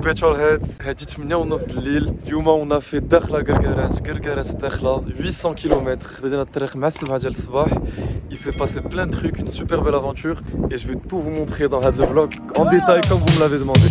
Petrolheads, هادي 8:30 الليل. اليوم on a fait داخلة قرقرات داخلة 800 km. بدينا الطريق مع 7 ديال الصباح. Il s'est passé plein de trucs, une super belle aventure et je vais tout vous montrer dans le vlog en détail comme vous me l'avez demandé.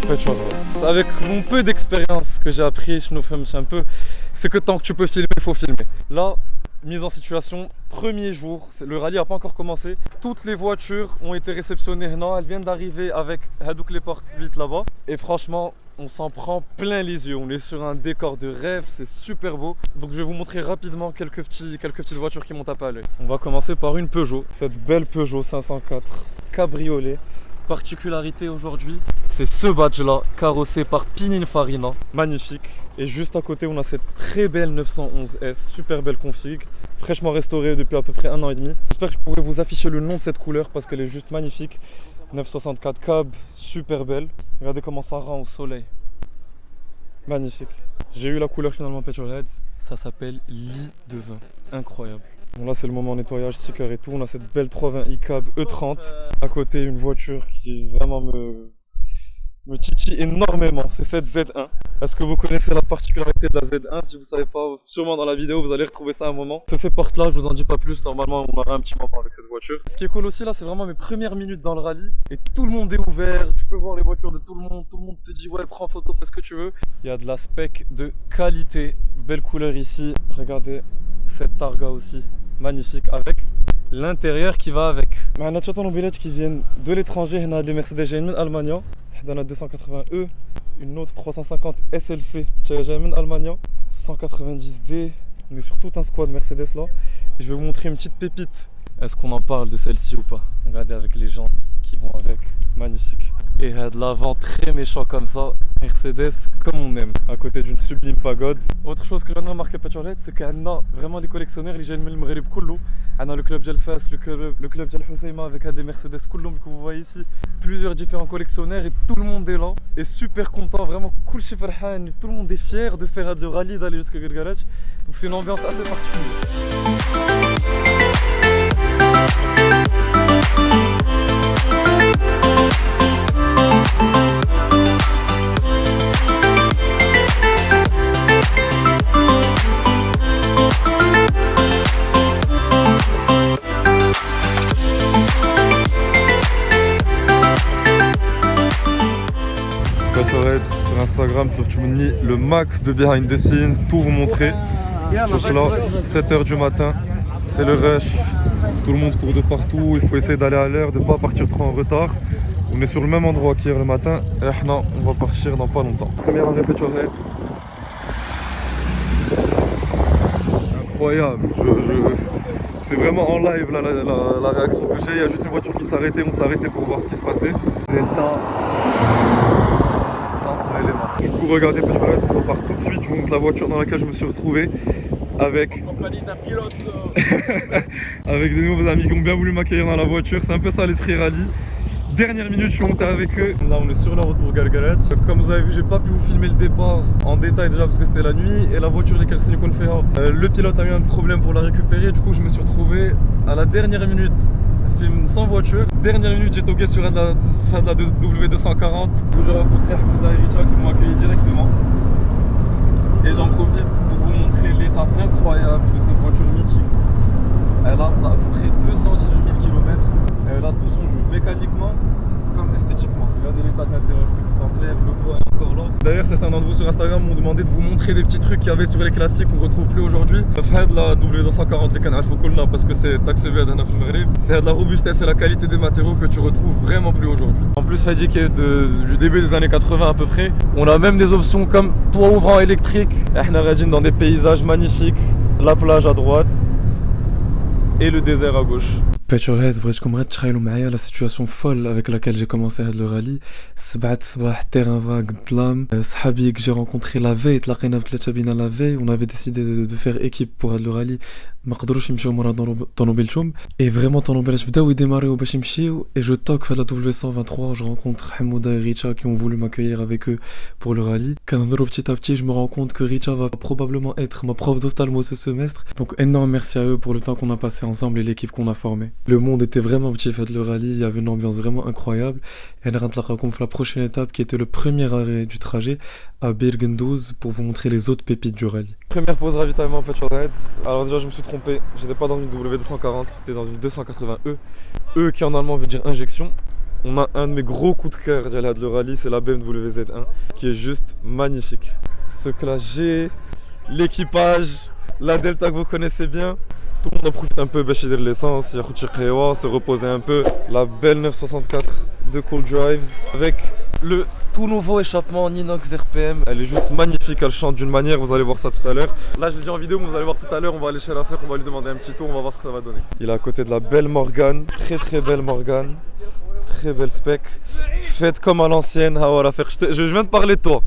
Petrolheads. Avec mon peu d'expérience que j'ai appris, je nous filme un peu, c'est que tant que tu peux filmer, il faut filmer. Là, mise en situation, premier jour, le rallye n'a pas encore commencé. Toutes les voitures ont été réceptionnées, non, elles viennent d'arriver avec Hadouk les portes vite là-bas. Et franchement, on s'en prend plein les yeux. On est sur un décor de rêve, c'est super beau. Donc je vais vous montrer rapidement quelques petites voitures qui m'ont tapé à l'œil. On va commencer par une Peugeot, cette belle Peugeot 504 cabriolet. Particularité aujourd'hui, c'est ce badge là, carrossé par Pininfarina, magnifique. Et juste à côté, on a cette très belle 911S, super belle config, fraîchement restaurée depuis à peu près 1 an et demi. J'espère que je pourrai vous afficher le nom de cette couleur parce qu'elle est juste magnifique. 964 cab, super belle. Regardez comment ça rend au soleil. Magnifique. J'ai eu la couleur finalement Petrolheads, ça s'appelle lit de vin, incroyable. Bon là c'est le moment nettoyage, sticker et tout, on a cette belle 320i cab E30. À côté une voiture qui vraiment me titille énormément, c'est cette Z1. Est-ce que vous connaissez la particularité de la Z1? Si vous ne savez pas, sûrement dans la vidéo vous allez retrouver ça à un moment. C'est ces portes là, je vous en dis pas plus, normalement on aura un petit moment avec cette voiture. Ce qui est cool aussi là, c'est vraiment mes premières minutes dans le rallye et tout le monde est ouvert, tu peux voir les voitures de tout le monde te dit ouais prends photo, fais ce que tu veux. Il y a de la spec de qualité, belle couleur ici, regardez cette Targa aussi. Magnifique avec l'intérieur qui va avec. On a des automobilettes qui viennent de l'étranger. On a des Mercedes G Allemagne, on a 280E, une autre 350 SLC G Allemagne, 190D. On est sur tout un squad Mercedes là. Et je vais vous montrer une petite pépite. Est-ce qu'on en parle de celle-ci ou pas? Regardez avec les jantes qui vont avec, magnifique. Et il y a de l'avant très méchant comme ça, Mercedes comme on aime, à côté d'une sublime pagode. Autre chose que je viens de remarquer Petrolheads, c'est qu'on a vraiment des collectionneurs, les jeunes Maghreb كله. On a le club Jelfas, le club Jel Husseima avec des Mercedes كلهم que vous voyez ici. Plusieurs différents collectionneurs et tout le monde est là. Et super content, vraiment cool chez Farhan. Tout le monde est fier de faire le rallye, d'aller jusqu'à Guergarach. Donc c'est une ambiance assez particulière. Petrolheads sur Instagram, tu me dis le max de behind the scenes, tout vous montrer. Donc là, 7h du matin, c'est le rush, tout le monde court de partout, il faut essayer d'aller à l'heure, de ne pas partir trop en retard. On est sur le même endroit qu'hier le matin et on va partir dans pas longtemps. Premier arrêt Petrolheads. Incroyable, c'est vraiment en live là, la réaction que j'ai. Il y a juste une voiture qui s'arrêtait, on s'arrêtait pour voir ce qui se passait. Delta. Du coup regardez Petrolheads, on part tout de suite, je vous montre la voiture dans laquelle je me suis retrouvé avec avec des nouveaux amis qui ont bien voulu m'accueillir dans la voiture, c'est un peu ça l'esprit rallye. Dernière minute, je suis monté avec eux. Là on est sur la route pour Guergarach. Comme vous avez vu, j'ai pas pu vous filmer le départ en détail déjà parce que c'était la nuit et la voiture les Kersini qu'on fait. Le pilote a eu un problème pour la récupérer, du coup je me suis retrouvé à la dernière minute film sans voiture. Dernière minute, j'ai toqué sur la W240 où j'ai rencontré Ahmed et Richa qui m'ont accueilli directement. Et j'en profite pour vous montrer l'état incroyable de cette voiture mythique. Elle a à peu près 218 000 km. Elle a tout son jeu. Mécaniquement, comme esthétiquement. Regardez l'état de l'intérieur qui est en clair, le bois est encore là. D'ailleurs, certains d'entre vous sur Instagram m'ont demandé de vous montrer des petits trucs qu'il y avait sur les classiques qu'on retrouve plus aujourd'hui. Fahad la W240 les canards Foukoulna parce que c'est taxé vert dans le Maghreb. C'est de la robustesse et la qualité des matériaux que tu retrouves vraiment plus aujourd'hui. En plus, Fadi qui est du début des années 80 à peu près. On a même des options comme toit ouvrant électrique. Ehna Radine dans des paysages magnifiques. La plage à droite et le désert à gauche. Petrolheads, بغيتكم غير تخيلوا معايا la situation folle avec laquelle j'ai commencé le rallye. 7 صباح terrain vague ظلام. صحابي que j'ai rencontré la veille, تلاقينا بثلاثة بينا la veille, on avait décidé de faire équipe pour le rallye. ما قدروش يمشيو مورا طونوبيلتهم et vraiment طونوبيلات بداو يديماريو باش يمشيو et je toque في la W123, je rencontre Hamouda et Richa qui ont voulu m'accueillir avec eux pour le rallye. كنهضروا petit à petit, je me rends compte que Richa va probablement être ma prof d'ophtalmo ce semestre. Donc énorme merci à eux pour le temps qu'on a passé ensemble et l'équipe qu'on a formée. Le monde était vraiment petit fait le rallye, il y avait une ambiance vraiment incroyable. Et on a la prochaine étape qui était le premier arrêt du trajet à Bergendoz pour vous montrer les autres pépites du rallye. Première pause ravitaillement Petrolheads. Alors déjà je me suis trompé, j'étais pas dans une W240, c'était dans une 280E. E qui en allemand veut dire injection. On a un de mes gros coups de cœur de le rallye, c'est la BMW Z1 qui est juste magnifique. Ce classe G, l'équipage, la Delta que vous connaissez bien. Tout le monde en profite un peu, bêcher de l'essence, se reposer un peu. La belle 964 de Cool Drives avec le tout nouveau échappement en inox RPM. Elle est juste magnifique, elle chante d'une manière, vous allez voir ça tout à l'heure. Là je l'ai dit en vidéo, mais vous allez voir tout à l'heure, on va aller chez la fête, on va lui demander un petit tour, on va voir ce que ça va donner. Il est à côté de la belle Morgane, très belle Morgane, très belle spec. Faite comme à l'ancienne, je viens de parler de toi.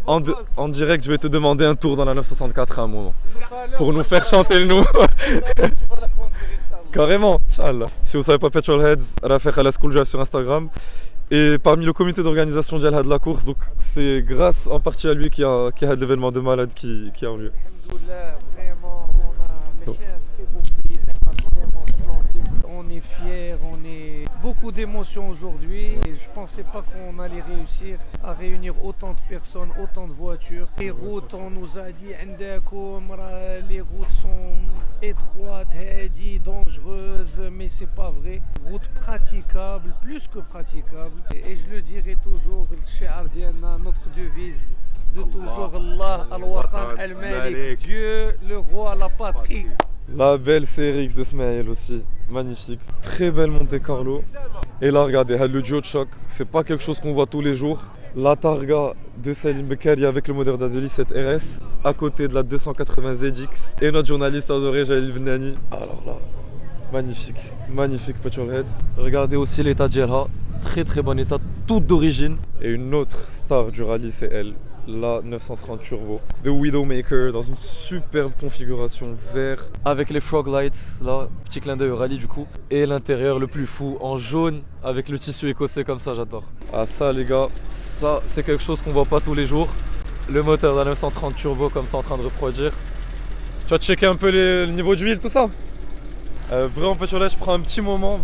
En direct, je vais te demander un tour dans la 964 à un moment. Pour nous faire chanter le nom. Carrément, Inch'Allah. Si vous savez pas Petrolheads, Rafek à la School Drive sur Instagram. Et parmi le comité d'organisation de la course, donc c'est grâce en partie à lui qu'il y a l'événement de malade qui a eu lieu. Alhamdoulilah, vraiment, on a un très beau paysage, vraiment splendide. On est fiers, on est beaucoup d'émotions aujourd'hui. Et je pensais pas qu'on allait réussir à réunir autant de personnes, autant de voitures. Les routes, on nous a dit, les routes sont étroites, dangereuses, mais c'est pas vrai. Route praticable, plus que praticable. Et je le dirai toujours, chez Ardiana, notre devise de toujours, Allah, Al-Watan, Al-Malik, Dieu, le roi, la patrie. La belle CRX de Smaïl aussi, magnifique. Très belle Monte Carlo. Et là, regardez, le duo de choc, c'est pas quelque chose qu'on voit tous les jours. La Targa de Salim Bekkari avec le moteur d'Adeli 7 RS à côté de la 280 ZX et notre journaliste adoré Jalil Vnani. Alors là, magnifique, magnifique Petrolheads. Regardez aussi l'état d'Jelha, très bon état, toute d'origine. Et une autre star du rallye, c'est elle, la 930 Turbo de Widowmaker dans une superbe configuration vert avec les frog lights, là, petit clin d'œil au rallye du coup. Et l'intérieur le plus fou en jaune avec le tissu écossais comme ça, j'adore. Ah ça les gars, ça c'est quelque chose qu'on voit pas tous les jours. Le moteur de la 930 Turbo comme ça en train de refroidir. Tu vas checker un peu le niveau d'huile, tout ça. Vraiment Petrolheads, je prends un petit moment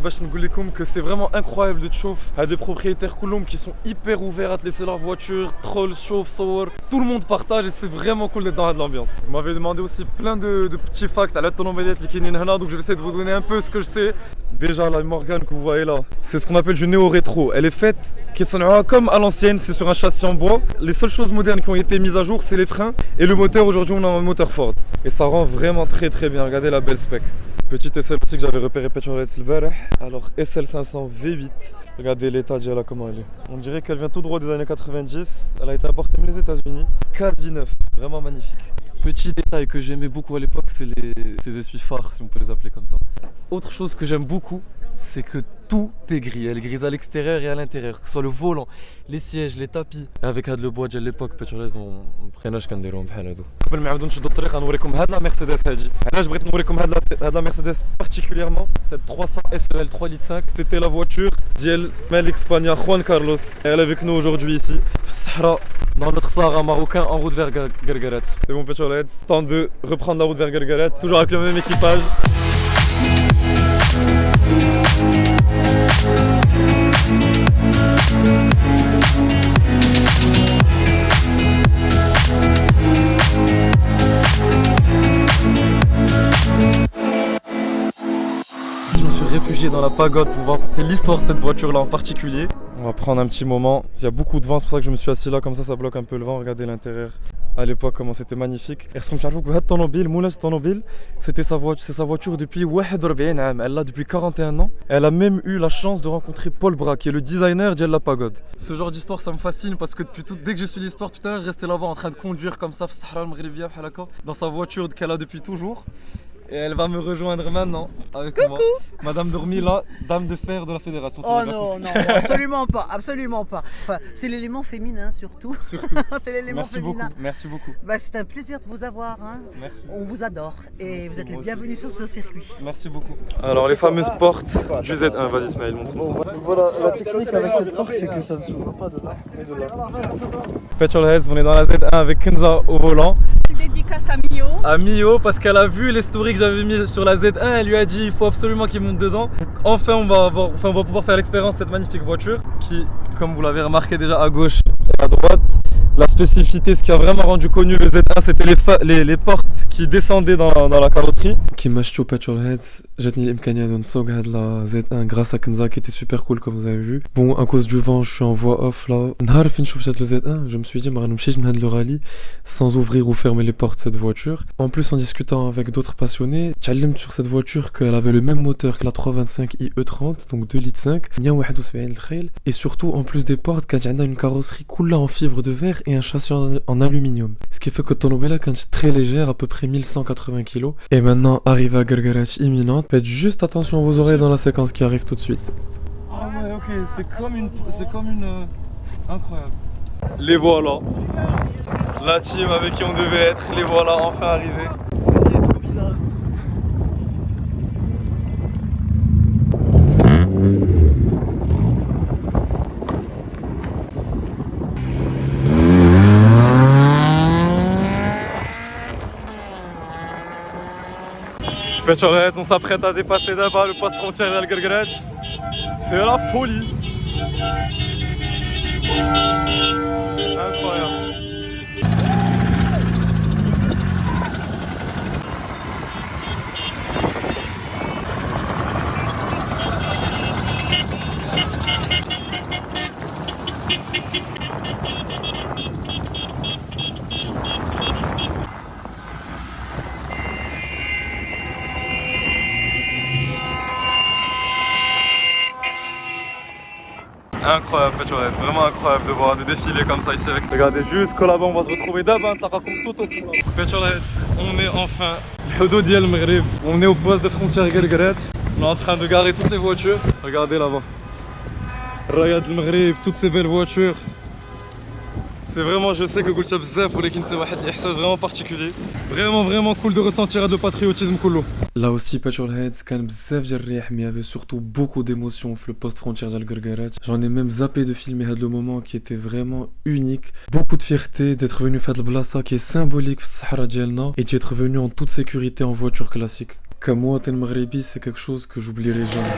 que c'est vraiment incroyable de te chauffer à des propriétaires Coulomb qui sont hyper ouverts à te laisser leur voiture, troll, chauffe, sour, tout le monde partage et c'est vraiment cool d'être dans l'ambiance. Vous m'avez demandé aussi plein de petits facts à la tonobelette donc je vais essayer de vous donner un peu ce que je sais. Déjà la Morgane que vous voyez là, c'est ce qu'on appelle du néo-rétro. Elle est faite comme à l'ancienne, c'est sur un châssis en bois. Les seules choses modernes qui ont été mises à jour, c'est les freins et le moteur. Aujourd'hui on a un moteur Ford et ça rend vraiment très bien. Regardez la belle spec. Petite SL aussi que j'avais repéré Petrolheads le. Alors SL500 V8, regardez l'état d'elle comment elle est. On dirait qu'elle vient tout droit des années 90, elle a été importée des États-Unis, quasi neuf, vraiment magnifique. Petit détail que j'aimais beaucoup à l'époque, c'est ces essuie-phares, si on peut les appeler comme ça. Autre chose que j'aime beaucoup, c'est que tout est gris. Elle est grise à l'extérieur et à l'intérieur, que ce soit le volant, les sièges, les tapis. Avec هاد le bois ديال l'époque Petrolheads ما بقيناش كنديروهم بحال هادو. قبل ما نعاودو نشدو الطريق غنوريكم هاد لا مرسيدس هادي. علاش بغيت نوريكم هاد لا مرسيدس particulièrement cette 300 SEL 3 litres 5. C'était la voiture ديال Malik Spagna Juan Carlos. Elle est avec nous aujourd'hui ici في الصحراء dans notre Sahara marocain en route vers Guerguerat. C'est bon Petrolheads, temps de reprendre la route vers Guerguerat, toujours avec le même équipage. Je me suis réfugié dans la pagode pour voir l'histoire de cette voiture là en particulier. On va prendre un petit moment. Il y a beaucoup de vent, c'est pour ça que je me suis assis là, comme ça bloque un peu le vent. Regardez l'intérieur. À l'époque, comment c'était magnifique. Et ce que je vous dis, c'était sa voiture depuis 41 ans. Elle l'a depuis 41 ans. Elle a même eu la chance de rencontrer Paul Bra, qui est le designer de la pagode. Ce genre d'histoire, ça me fascine parce que dès que je suis l'histoire, tout à l'heure, je restais là-bas en train de conduire comme ça, dans sa voiture qu'elle a depuis toujours. Et elle va me rejoindre maintenant avec moi. Madame Dormila, dame de fer de la fédération. Oh non, non, absolument pas, absolument pas. Enfin, c'est l'élément féminin surtout. C'est l'élément féminin. Merci beaucoup. Bah, c'est un plaisir de vous avoir. Hein. Merci. On vous adore et vous êtes les bienvenus sur ce circuit. Merci beaucoup. Alors les fameuses portes du Z1, vas-y Ismaël, montre-nous ça. Donc voilà, la technique avec cette porte, c'est que ça ne s'ouvre pas de là, mais de là. Petrolheads, on est dans la Z1 avec Kenza au volant. Dédicace à Mio. À Mio, parce qu'elle a vu les stories que j'avais mis sur la Z1, elle lui a dit il faut absolument qu'il monte dedans. Enfin on va pouvoir faire l'expérience de cette magnifique voiture qui, comme vous l'avez remarqué déjà à gauche et à droite, la spécificité, ce qui a vraiment rendu connu le Z1, c'était les portes qui descendaient dans la carrosserie. Qui m'a acheté au Petrolheads, جاتني الإمكانية de نسوق هاد la Z1 grâce à Kenza qui était super cool comme vous avez vu. Bon, à cause du vent, je suis en voix off là. نهار فين شفت le Z1, je me suis dit ما غنمشيش من هاد le rallye sans ouvrir ou fermer les portes de cette voiture. En plus, en discutant avec d'autres passionnés, تعلمت sur cette voiture qu'elle avait le même moteur que la 325 IE30, donc 2 litres 5, 171 الخيل, et surtout en plus des portes, كانت عندها une carrosserie كلها en fibre de verre et un châssis en aluminium. Ce qui fait que Tonobela est très légère, à peu près 1180 kg. Et maintenant, arrive à Gargarach imminente. Faites juste attention à vos oreilles dans la séquence qui arrive tout de suite. Ah ouais, ok, c'est comme une... Incroyable. Les voilà. La team avec qui on devait être, les voilà enfin arrivés. Ceci est trop bizarre. Petrolheads, on s'apprête à dépasser d'abord le poste frontière d'Al Gargarach. C'est la folie. Incroyable. Incroyable Petrolheads, vraiment incroyable de voir le défilé comme ça ici avec. Regardez jusqu'au là-bas, on va se retrouver d'abord, tout au fond. Petrolheads, on est enfin au Dial Maghreb. On est au poste de frontière Gargarach. On est en train de garer toutes les voitures. Regardez là-bas. Rayad le Maghreb, toutes ces belles voitures. C'est vraiment, je sais que Gulcha bzaf ou les c'est un vraiment particulier. Vraiment cool de ressentir le patriotisme كله. Là aussi Petrolheads كان بزاف ديال الريح, mais il y avait surtout beaucoup d'émotions sur le poste frontière d'Al Gargarach. J'en ai même zappé de filmer le moment qui était vraiment unique. Beaucoup de fierté d'être venu faire le blassa qui est symbolique في الصحراء ديالنا et d'être venu en toute sécurité en voiture classique. Comme moi, tel Maghrebi, c'est quelque chose que j'oublierai jamais.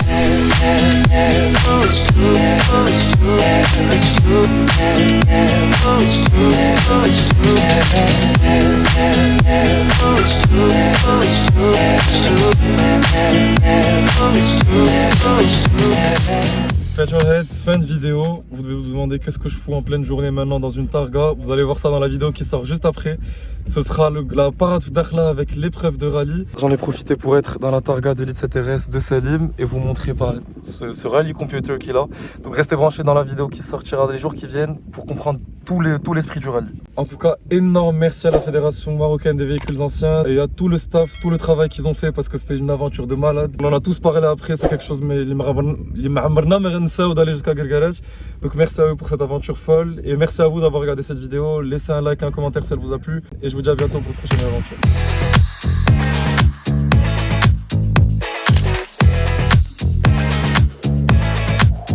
Petrolheads, fin de vidéo. Vous devez vous demander qu'est-ce que je fous en pleine journée maintenant dans une targa. Vous allez voir ça dans la vidéo qui sort juste après. Ce sera la parade d'Akhla avec l'épreuve de rallye. J'en ai profité pour être dans la targa de l'Elite 7RS de Salim et vous montrer par ce rallye computer qu'il a. Donc restez branchés dans la vidéo qui sortira dans les jours qui viennent pour comprendre tout l'esprit du rallye. En tout cas, énorme merci à la Fédération Marocaine des Véhicules Anciens et à tout le staff, tout le travail qu'ils ont fait parce que c'était une aventure de malade. On en a tous parlé après, c'est quelque chose mais d'aller jusqu'à Gargarach. Donc merci à eux pour cette aventure folle et merci à vous d'avoir regardé cette vidéo. Laissez un like, un commentaire si elle vous a plu et je vous dis à bientôt pour une prochaine aventure.